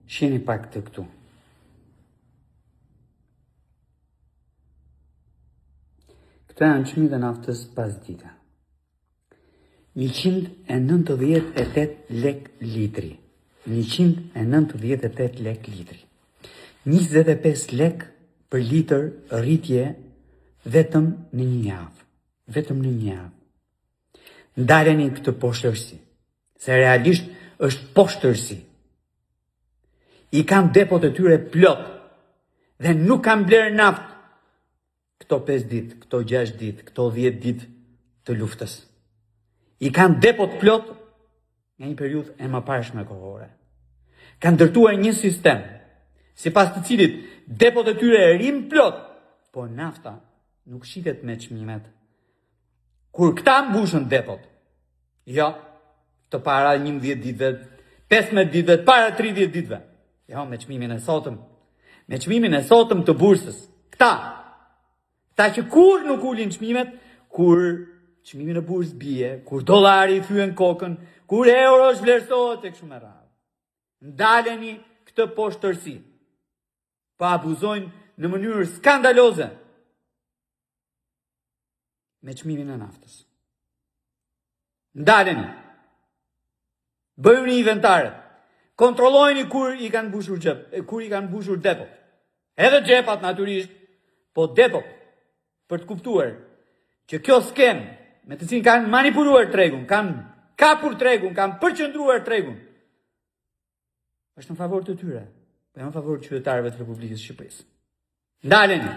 Shihni pak të këtu. Këto janë çmimet e naftës pas dita. 198 lek litri. 198 lek litri. 25 lek për litër rritje vetëm në një javë. Vetëm në një javë. Ndaleni këtë poshtërsi, se realisht është poshtërsi. I kanë depot e tyre plot dhe nuk kanë blerë naftë këto 5 ditë, këto 6 ditë, këto 10 ditë të luftës. I kanë depot plot nga një periudhë e mëparshme kohore. Kanë ndërtuar një sistem, sipas të cilit depot e tyre rrin plot, po nafta nuk shitet me çmimet. Kur këta mbushën depot, jo, të para 11 ditëve, 15 ditëve, para 30 ditëve, jo, me çmimin e sotëm, të bursës. Këta që kur nuk ulin çmimet, kur çmimi në bursë bie, kur dollari thyen kokën, kur euro vlerësohet tek shumë e radhë. Ndaleni këtë poshtërsi. Pa abuzojnë në mënyrë skandaloze me çmimin e naftës. Ndaleni. Bëjuni inventaret. Kontrollojeni kur i kanë mbushur depot. Edhe xhepat natyrisht, po depot, për të kuptuar që kjo skem me të cilin kanë manipuluar tregun, kanë kapur tregun, kanë përqendruar tregun, është në favor të tyre, po jo në favor të qytetarëve të Republikës së Shqipërisë. Ndaleni.